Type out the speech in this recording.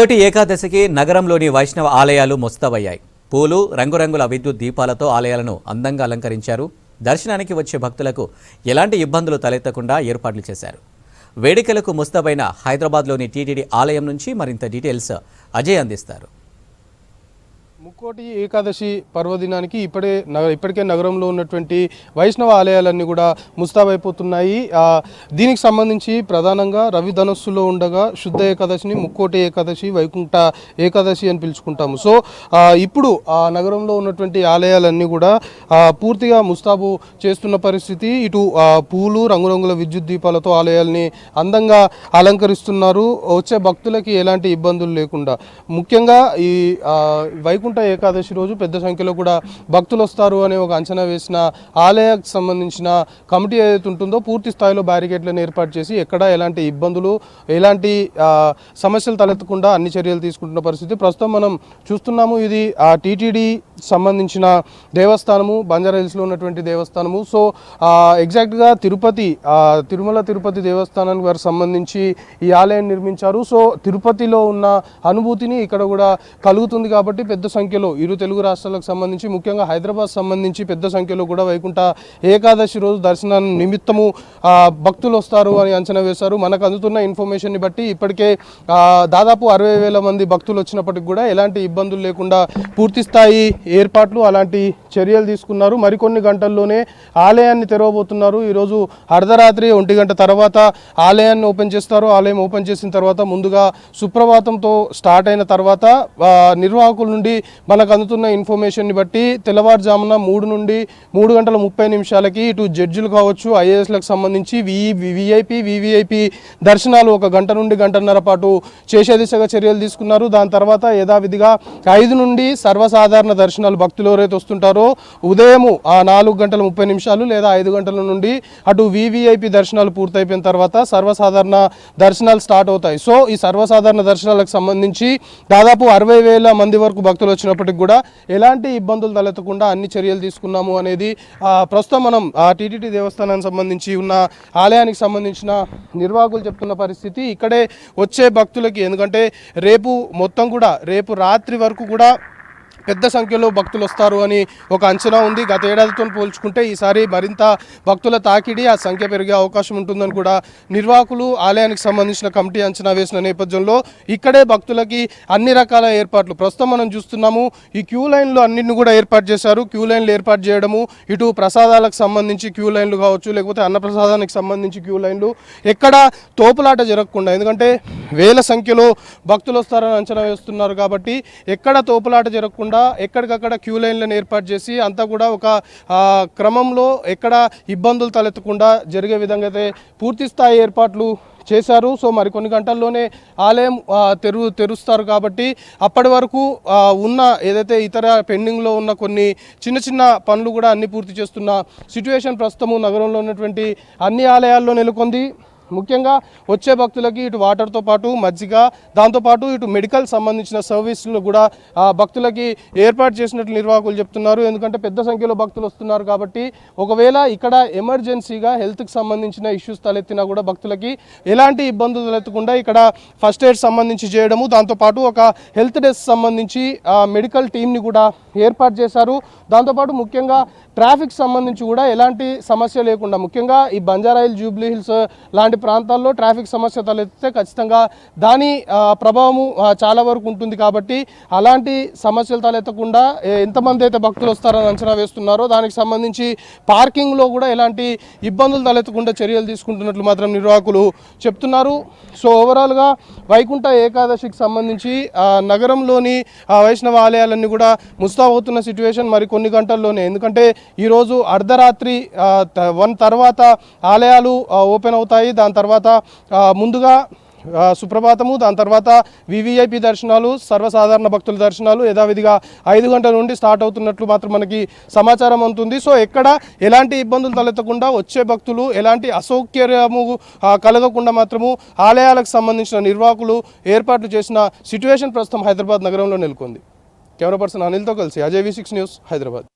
తొలి ఏకాదశికి నగరంలోని వైష్ణవ ఆలయాలు ముస్తాబయ్యాయి. పూలు, రంగురంగుల విద్యుత్ దీపాలతో ఆలయాలను అందంగా అలంకరించారు. దర్శనానికి వచ్చే భక్తులకు ఎలాంటి ఇబ్బందులు తలెత్తకుండా ఏర్పాట్లు చేశారు. వేడుకలకు ముస్తాబైన హైదరాబాద్లోని టీటీడీ ఆలయం నుంచి మరింత డీటెయిల్స్ అజయ్ అందిస్తారు. ముక్కోటి ఏకాదశి పర్వదినానికి ఇప్పటికే నగరంలో ఉన్నటువంటి వైష్ణవ ఆలయాలన్నీ కూడా ముస్తాబైపోతున్నాయి. దీనికి సంబంధించి ప్రధానంగా రవి ధనస్సులో ఉండగా శుద్ధ ఏకాదశిని ముక్కోటి ఏకాదశి, వైకుంఠ ఏకాదశి అని పిలుచుకుంటాము. సో ఇప్పుడు నగరంలో ఉన్నటువంటి ఆలయాలన్నీ కూడా పూర్తిగా ముస్తాబు చేస్తున్న పరిస్థితి. ఇటు పూలు, రంగురంగుల విద్యుత్ దీపాలతో ఆలయాల్ని అందంగా అలంకరిస్తున్నారు. వచ్చే భక్తులకి ఎలాంటి ఇబ్బందులు లేకుండా. ముఖ్యంగా ఈ వైకుంఠ ఏకాదశి రోజు పెద్ద సంఖ్యలో కూడా భక్తులు వస్తారు అనే ఒక అంచనా వేసిన ఆలయానికి సంబంధించిన కమిటీ ఏదైతే ఉంటుందో పూర్తి స్థాయిలో బ్యారికేడ్లను ఏర్పాటు చేసి ఎక్కడ ఎలాంటి ఇబ్బందులు, ఎలాంటి సమస్యలు తలెత్తకుండా అన్ని చర్యలు తీసుకుంటున్న పరిస్థితి ప్రస్తుతం మనం చూస్తున్నాము. ఇది టీటీడీ సంబంధించిన దేవస్థానము, బంజారాహిల్స్లో ఉన్నటువంటి దేవస్థానము. సో ఎగ్జాక్ట్గా తిరుమల తిరుపతి దేవస్థానానికి వారికి సంబంధించి ఈ ఆలయాన్ని నిర్మించారు. సో తిరుపతిలో ఉన్న అనుభూతిని ఇక్కడ కూడా కలుగుతుంది కాబట్టి పెద్ద సంఖ్యలో ఇరు తెలుగు రాష్ట్రాలకు సంబంధించి, ముఖ్యంగా హైదరాబాద్ సంబంధించి పెద్ద సంఖ్యలో కూడా వైకుంఠ ఏకాదశి రోజు దర్శనాన్ని నిమిత్తము భక్తులు వస్తారు అని అంచనా వేశారు. మనకు అందుతున్న ఇన్ఫర్మేషన్ని బట్టి ఇప్పటికే దాదాపు 60,000 మంది భక్తులు వచ్చినప్పటికి కూడా ఎలాంటి ఇబ్బందులు లేకుండా పూర్తి స్థాయి ఏర్పాట్లు, అలాంటి చర్యలు తీసుకున్నారు. మరికొన్ని గంటల్లోనే ఆలయాన్ని తెరవబోతున్నారు. ఈరోజు అర్ధరాత్రి 1 గంట తర్వాత ఆలయాన్ని ఓపెన్ చేస్తారు. ఆలయం ఓపెన్ చేసిన తర్వాత ముందుగా సుప్రభాతంతో స్టార్ట్ అయిన తర్వాత నిర్వాహకుల నుండి మనకు అందుతున్న ఇన్ఫర్మేషన్ని బట్టి తెల్లవారుజామున 3 నుండి 3:30 ఇటు జడ్జిలు కావచ్చు, ఐఏఎస్లకు సంబంధించి వివిఐపి దర్శనాలు 1 గంట నుండి గంటన్నర పాటు చేసే దిశగా చర్యలు తీసుకున్నారు. దాని తర్వాత యథావిధిగా 5 నుండి సర్వసాధారణ దర్శనాలు భక్తులు ఎవరైతే వస్తుంటారో ఉదయం 4:30 లేదా 5 గంటల నుండి అటు వివిఐపి దర్శనాలు పూర్తయిపోయిన తర్వాత సర్వసాధారణ దర్శనాలు స్టార్ట్ అవుతాయి. సో ఈ సర్వసాధారణ దర్శనాలకు సంబంధించి దాదాపు 60,000 మంది వరకు భక్తులు వచ్చినప్పటికి కూడా ఎలాంటి ఇబ్బందులు తలెత్తకుండా అన్ని చర్యలు తీసుకున్నాము అనేది ప్రస్తుతం మనం టీటీడీ దేవస్థానానికి సంబంధించి ఉన్న ఆలయానికి సంబంధించిన నిర్వాహకులు చెప్తున్న పరిస్థితి. ఇక్కడే వచ్చే భక్తులకి, ఎందుకంటే రేపు రాత్రి వరకు కూడా పెద్ద సంఖ్యలో భక్తులు వస్తారు అని ఒక అంచనా ఉంది. గత ఏడాదితో పోల్చుకుంటే ఈసారి మరింత భక్తుల తాకిడి, ఆ సంఖ్య పెరిగే అవకాశం ఉంటుందని కూడా నిర్వాహకులు, ఆలయానికి సంబంధించిన కమిటీ అంచనా వేసిన నేపథ్యంలో ఇక్కడే భక్తులకి అన్ని రకాల ఏర్పాట్లు ప్రస్తుతం మనం చూస్తున్నాము. ఈ క్యూ లైన్లు అన్నింటిని కూడా ఏర్పాటు చేశారు. క్యూ లైన్లు ఏర్పాటు చేయడము, ఇటు ప్రసాదాలకు సంబంధించి క్యూ లైన్లు కావచ్చు, లేకపోతే అన్నప్రసాదానికి సంబంధించి క్యూ లైన్లు, ఎక్కడ తోపులాట జరగకుండా, ఎందుకంటే వేల సంఖ్యలో భక్తులు వస్తారని అంచనా వేస్తున్నారు కాబట్టి ఎక్కడ తోపులాట జరగకుండా ఎక్కడికక్కడ క్యూ లైన్లను ఏర్పాటు చేసి అంతా కూడా ఒక క్రమంలో ఎక్కడ ఇబ్బందులు తలెత్తకుండా జరిగే విధంగా అయితే పూర్తి స్థాయి ఏర్పాట్లు చేశారు. సో మరికొన్ని గంటల్లోనే ఆలయం తెరుస్తారు కాబట్టి అప్పటి వరకు ఉన్న ఏదైతే ఇతర పెండింగ్లో ఉన్న కొన్ని చిన్న పనులు కూడా అన్ని పూర్తి చేస్తున్న సిచ్యువేషన్ ప్రస్తుతము నగరంలో ఉన్నటువంటి అన్ని ఆలయాల్లో నెలకొంది. ముఖ్యంగా వచ్చే భక్తులకి ఇటు వాటర్తో పాటు మజ్జిగ, దాంతోపాటు ఇటు మెడికల్ సంబంధించిన సర్వీసులు కూడా భక్తులకి ఏర్పాటు చేసినట్లు నిర్వాహకులు చెప్తున్నారు. ఎందుకంటే పెద్ద సంఖ్యలో భక్తులు వస్తున్నారు కాబట్టి ఒకవేళ ఇక్కడ ఎమర్జెన్సీగా హెల్త్కి సంబంధించిన ఇష్యూస్ తలెత్తినా కూడా భక్తులకి ఎలాంటి ఇబ్బందులు తలెత్తకుండా ఇక్కడ ఫస్ట్ ఎయిడ్ సంబంధించి చేయడము, దాంతోపాటు ఒక హెల్త్ డెస్క్ సంబంధించి మెడికల్ టీంని కూడా ఏర్పాటు చేశారు. దాంతోపాటు ముఖ్యంగా ట్రాఫిక్ సంబంధించి కూడా ఎలాంటి సమస్య లేకుండా, ముఖ్యంగా ఈ బంజారాహిల్, జూబ్లీ హిల్స్ లాంటి ప్రాంతాల్లో ట్రాఫిక్ సమస్య తలెత్తితే ఖచ్చితంగా దాని ప్రభావము చాలా వరకు ఉంటుంది కాబట్టి అలాంటి సమస్యలు తలెత్తకుండా ఎంతమంది అయితే భక్తులు వస్తారని అంచనా వేస్తున్నారో దానికి సంబంధించి పార్కింగ్లో కూడా ఎలాంటి ఇబ్బందులు తలెత్తకుండా చర్యలు తీసుకుంటున్నట్లు మాత్రం నిర్వాహకులు చెప్తున్నారు. సో ఓవరాల్గా వైకుంఠ ఏకాదశికి సంబంధించి నగరంలోని వైష్ణవ ఆలయాలన్నీ కూడా ముస్తాబవుతున్న సిచ్యువేషన్ మరి కొన్ని గంటల్లోనే. ఎందుకంటే ఈరోజు అర్ధరాత్రి 1 తర్వాత ఆలయాలు ఓపెన్ అవుతాయి. దాని తర్వాత ముందుగా సుప్రభాతము, దాని తర్వాత వివిఐపి దర్శనాలు, సర్వసాధారణ భక్తుల దర్శనాలు యథావిధిగా 5 గంటల నుండి స్టార్ట్ అవుతున్నట్లు మాత్రం మనకి సమాచారం అందుతుంది. సో ఎక్కడ ఎలాంటి ఇబ్బందులు తలెత్తకుండా, వచ్చే భక్తులు ఎలాంటి అసౌకర్యము కలగకుండా మాత్రము ఆలయాలకు సంబంధించిన నిర్వాహకులు ఏర్పాట్లు చేసిన సిచ్యువేషన్ ప్రస్తుతం హైదరాబాద్ నగరంలో నెలకొంది. కెమెరా పర్సన్ అనిల్తో కలిసి అజయ్, V6 న్యూస్, హైదరాబాద్.